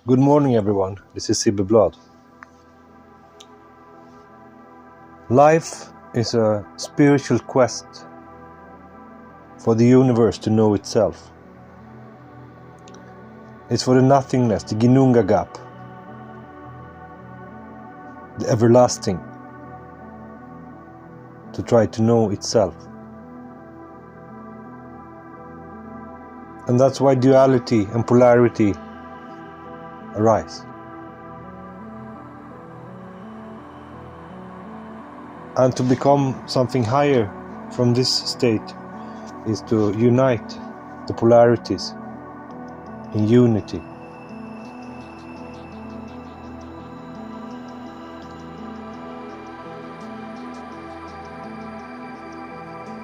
Good morning, everyone. This is Sibbe Blad. Life is a spiritual quest for the universe to know itself. It's for the nothingness, the Ginnunga gap, the everlasting, to try to know itself. And that's why duality and polarity arise. And to become something higher from this state is to unite the polarities in unity.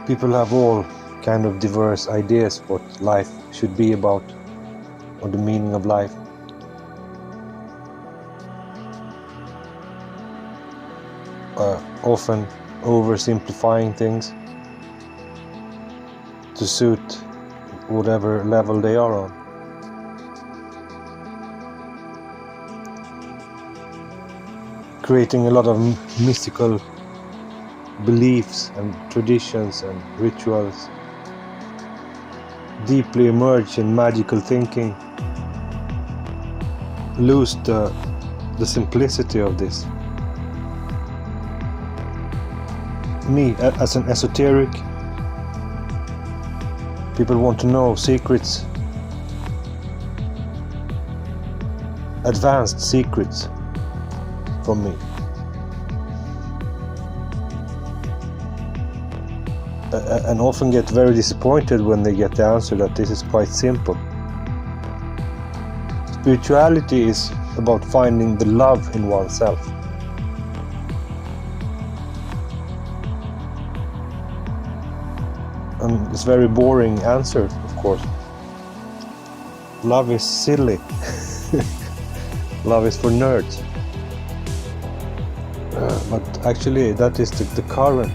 People have all kind of diverse ideas what life should be about, or the meaning of life. Often oversimplifying things to suit whatever level they are on. Creating a lot of mystical beliefs and traditions and rituals, deeply immersed in magical thinking, lose the simplicity of this. Me, as an esoteric, people want to know secrets, advanced secrets from me. And often get very disappointed when they get the answer that this is quite simple. Spirituality is about finding the love in oneself. And it's a very boring answer, of course. Love is silly. Love is for nerds. But actually that is the current.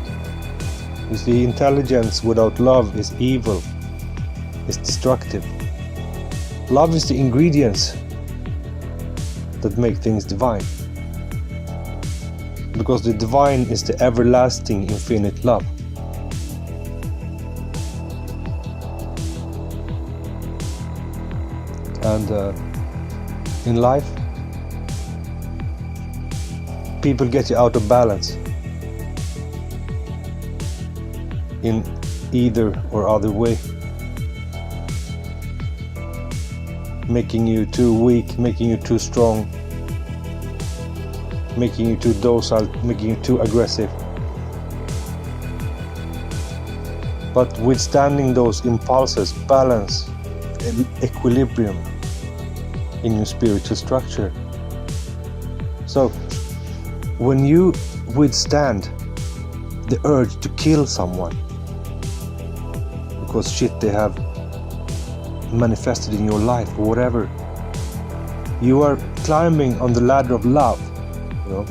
You see, intelligence without love is evil, is destructive. Love is the ingredients that make things divine. Because the divine is the everlasting, infinite love. And in life, people get you out of balance in either or other way, making you too weak, making you too strong, making you too docile, making you too aggressive. But withstanding those impulses, balance and equilibrium in your spiritual structure. So when you withstand the urge to kill someone because shit they have manifested in your life or whatever, you are climbing on the ladder of love, you know,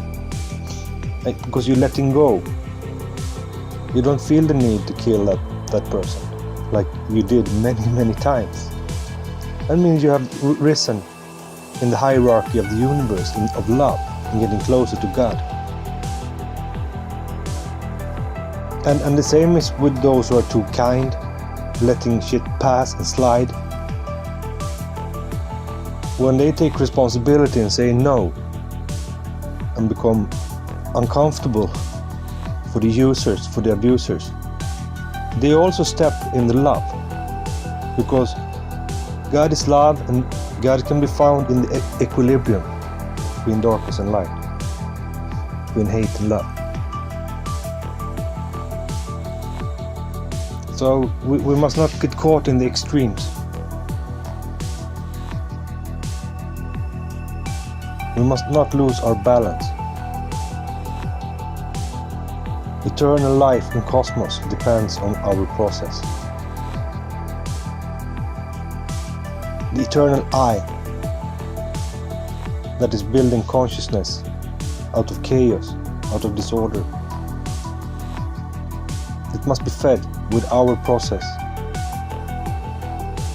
because you're letting go. You don't feel the need to kill that person like you did many times. That means you have risen in the hierarchy of the universe, of love, and getting closer to God. And the same is with those who are too kind, letting shit pass and slide. When they take responsibility and say no, and become uncomfortable for the users, for the abusers, they also step in the love. Because God is love, and God can be found in the equilibrium between darkness and light, between hate and love. So we must not get caught in the extremes. We must not lose our balance. Eternal life in cosmos depends on our process. The eternal I that is building consciousness out of chaos, out of disorder. It must be fed with our process.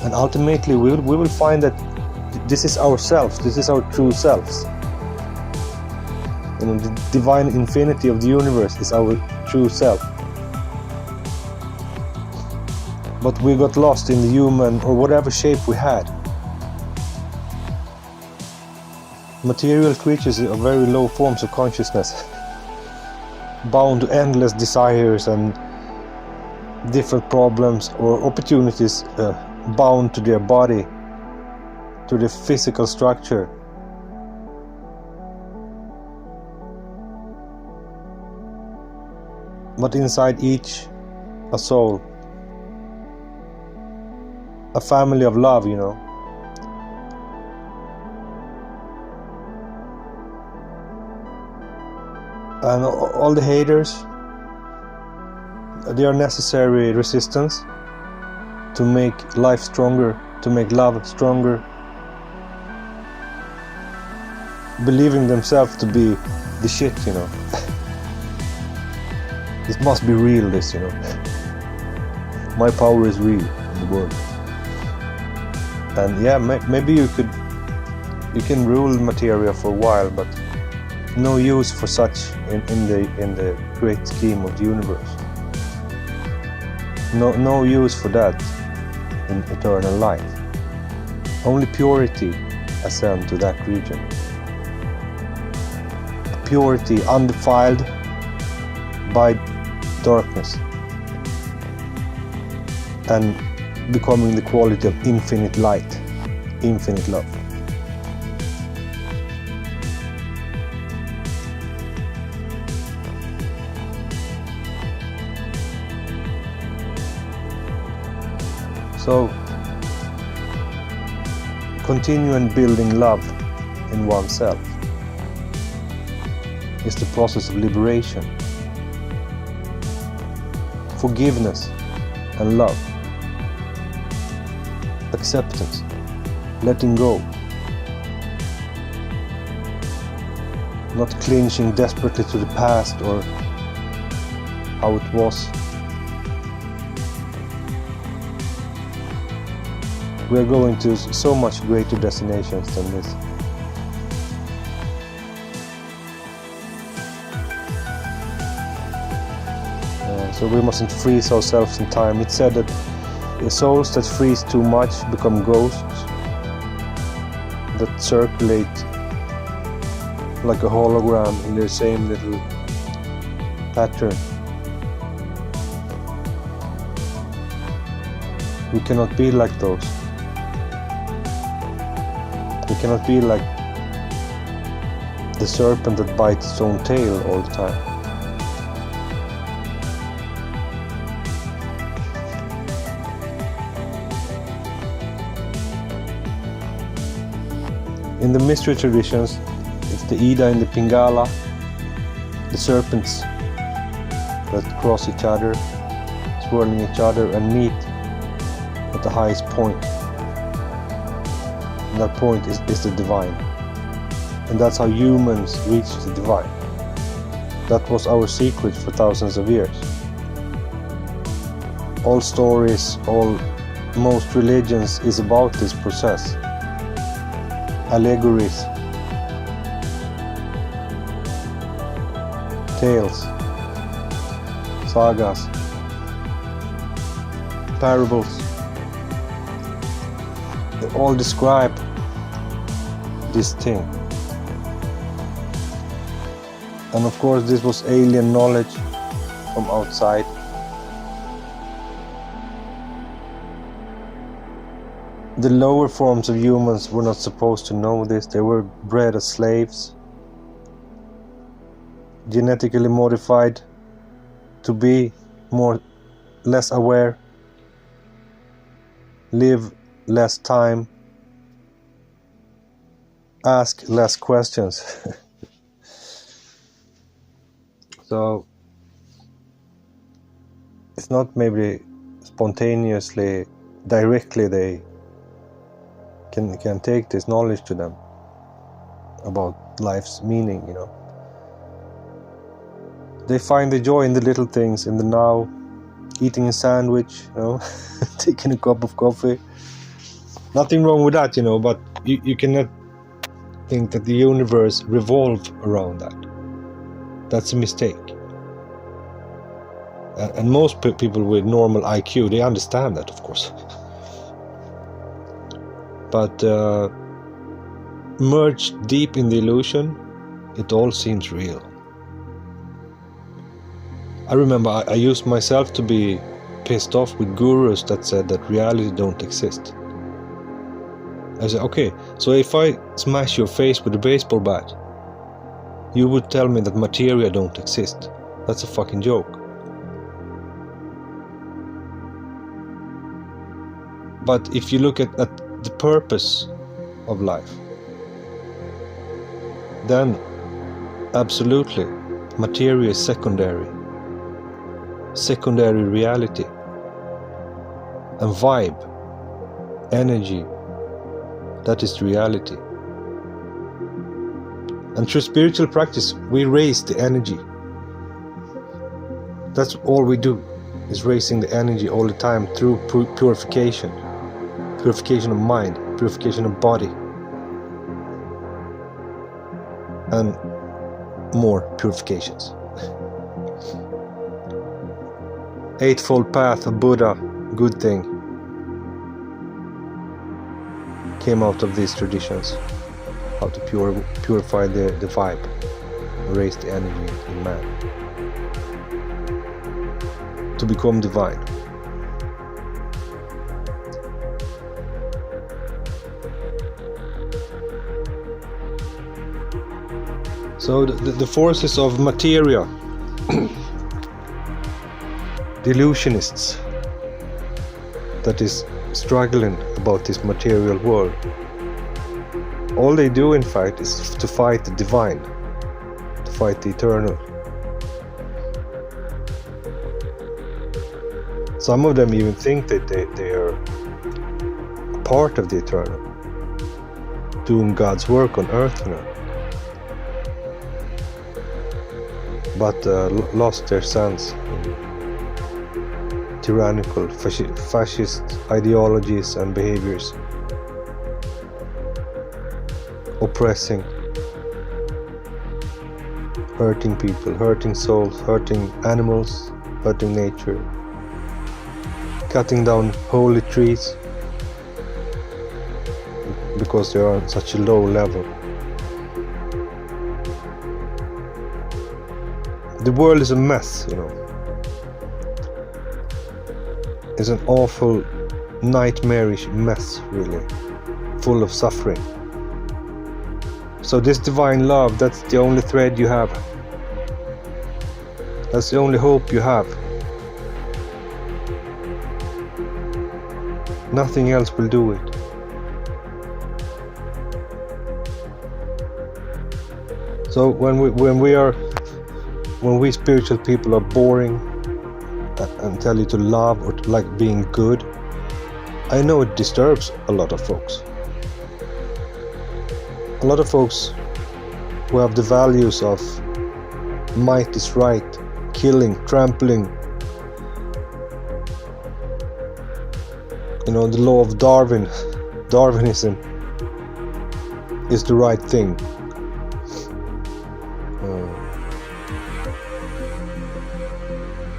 And ultimately we will find that this is ourselves, this is our true selves. You know, the divine infinity of the universe is our true self. But we got lost in the human or whatever shape we had. Material creatures are very low forms of consciousness, bound to endless desires and different problems or opportunities, bound to their body, to the physical structure. But inside each, a soul, a family of love, you know. And all the haters, they are necessary resistance to make life stronger, to make love stronger, believing themselves to be the shit, you know. This must be real, this, you know. My power is real in the world. And yeah, maybe you can rule materia for a while, but no use for such in the great scheme of the universe. No use for that in eternal life. Only purity ascend to that region. Purity undefiled by darkness, and becoming the quality of infinite light, infinite love. So continue and building love in oneself is the process of liberation, forgiveness and love, acceptance, letting go, not clinging desperately to the past or how it was. We are going to so much greater destinations than this. So we mustn't freeze ourselves in time. It's said that the souls that freeze too much become ghosts that circulate like a hologram in their same little pattern. We cannot be like those. We cannot be like the serpent that bites its own tail all the time. In the mystery traditions, it's the Ida and the Pingala, the serpents that cross each other, swirling each other and meet at the highest point. And that point is the divine. And that's how humans reach the divine. That was our secret for thousands of years. All stories, most religions is about this process. Allegories, tales, sagas, parables, they all describe this thing. And of course this was alien knowledge from outside. The lower forms of humans were not supposed to know this. They were bred as slaves, genetically modified to be less aware, live less time, ask less questions. So it's not maybe spontaneously, directly they can take this knowledge to them about life's meaning, you know. They find the joy in the little things, in the now, eating a sandwich, you know, taking a cup of coffee, Nothing wrong with that, but you cannot think that the universe revolves around that. That's a mistake. And most people with normal IQ, they understand that, of course. But merged deep in the illusion, it all seems real. I remember I used myself to be pissed off with gurus that said that reality don't exist. I said, okay, so if I smash your face with a baseball bat, you would tell me that materia don't exist. That's a fucking joke. But if you look at the purpose of life, then absolutely materia is secondary reality, and vibe, energy, that is reality. And through spiritual practice we raise the energy. That's all we do, is raising the energy all the time through purification of mind, purification of body, and more purifications. Eightfold Path of Buddha, good thing, came out of these traditions. How to purify the vibe, raise the energy in man, to become divine. So the forces of materia, the illusionists that is struggling about this material world, all they do in fact is to fight the divine, to fight the eternal. Some of them even think that they are a part of the eternal, doing God's work on earth, but lost their sense in tyrannical, fascist ideologies and behaviors, oppressing, hurting people, hurting souls, hurting animals, hurting nature, cutting down holy trees because they are on such a low level. The world is a mess, It's an awful, nightmarish mess, really, full of suffering. So this divine love, that's the only thread you have. That's the only hope you have. Nothing else will do it. So when we spiritual people are boring and tell you to love or to like being good, I know it disturbs a lot of folks. A lot of folks who have the values of might is right, killing, trampling, the law of Darwinism is the right thing.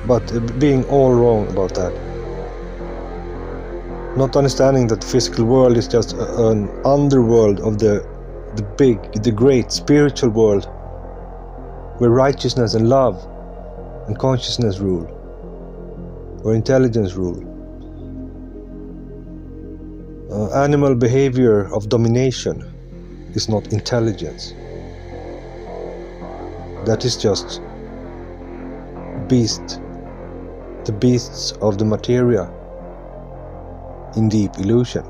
But being all wrong about that. Not understanding that the physical world is just an underworld of the great spiritual world, where righteousness and love and consciousness rule, or intelligence rule. Animal behavior of domination is not intelligence. That is just the beasts of the materia in deep illusion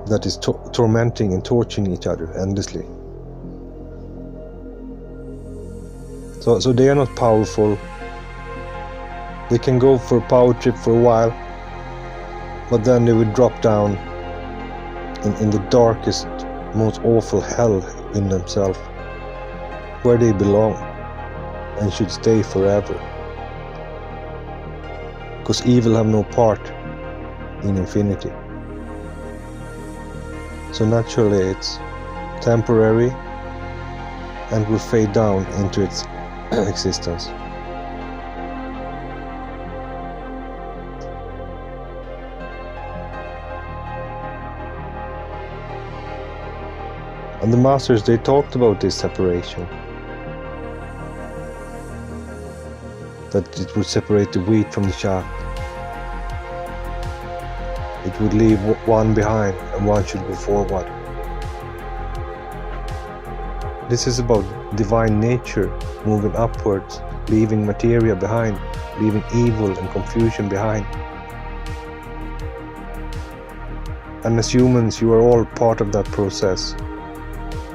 that is tormenting and torturing each other endlessly. So they are not powerful. They can go for a power trip for a while, but then they will drop down in the darkest, most awful hell in themselves, where they belong and should stay forever. Because evil have no part in infinity. So naturally it's temporary and will fade down into its existence. And the masters, they talked about this separation, that it would separate the wheat from the chaff. It would leave one behind and one should go forward. This is about divine nature moving upwards, leaving materia behind, leaving evil and confusion behind. And as humans, you are all part of that process.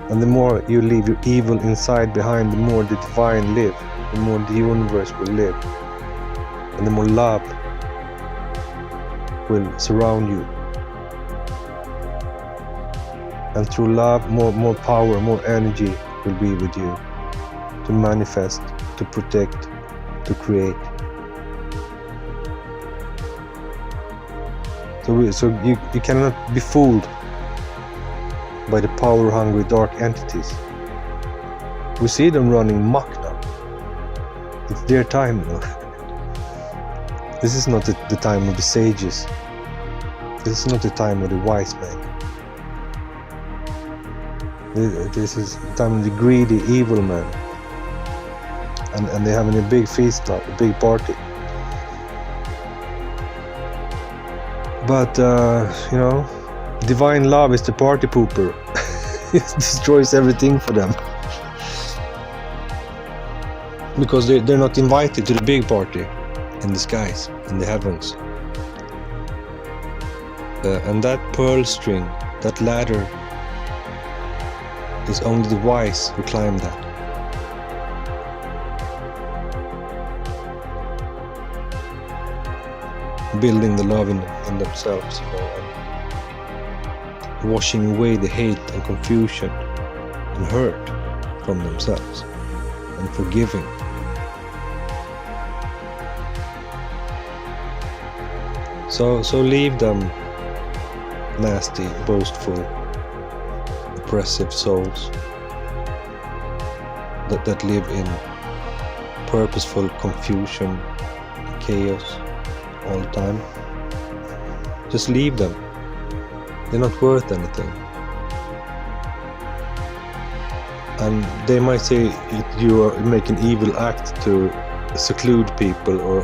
And the more you leave your evil inside behind, the more the divine live, the more the universe will live, and the more love will surround you. And through love, more power, more energy will be with you to manifest, to protect, to create. So you cannot be fooled by the power-hungry dark entities. We see them running amok now. It's their time now. This is not the time of the sages. This is not the time of the wise men. This is the time of the greedy, evil men. And they're having a big feast now, a big party. But, divine love is the party pooper. It destroys everything for them. Because they're not invited to the big party in the skies, in the heavens. And that pearl string, that ladder, is only the wise who climb that. Building the love in themselves, and washing away the hate and confusion and hurt from themselves, and forgiving. So leave them, nasty, boastful, oppressive souls that live in purposeful confusion and chaos all the time. Just leave them. They're not worth anything. And they might say you are making evil act to seclude people, or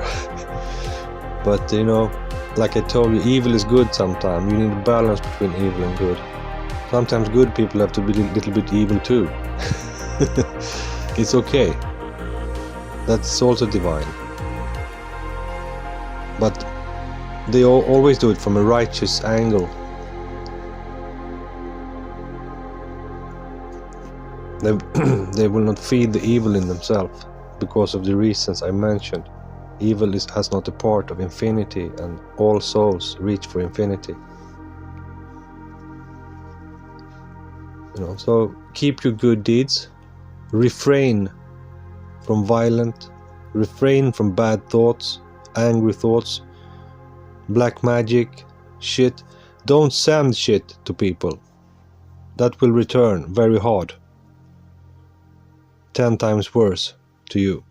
but like I told you, evil is good sometimes. You need a balance between evil and good. Sometimes good people have to be a little bit evil too. It's okay. That's also divine. But they always do it from a righteous angle. They will not feed the evil in themselves because of the reasons I mentioned. Evil has not a part of infinity, and all souls reach for infinity. So keep your good deeds, refrain from violent, refrain from bad thoughts, angry thoughts, black magic, shit. Don't send shit to people. That will return very hard. 10 times worse to you.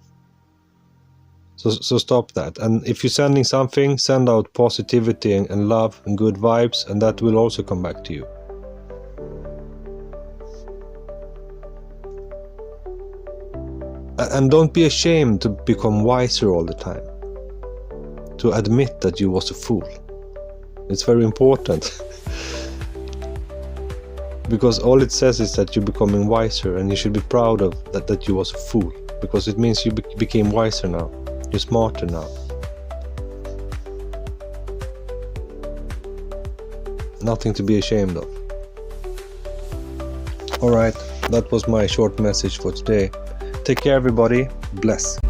So stop that. And if you're sending something, send out positivity and love and good vibes, and that will also come back to you. And don't be ashamed to become wiser all the time. To admit that you was a fool. It's very important. Because all it says is that you're becoming wiser, and you should be proud of that you was a fool. Because it means you became wiser now. You're smarter now. Nothing to be ashamed of. Alright, that was my short message for today. Take care everybody. Bless.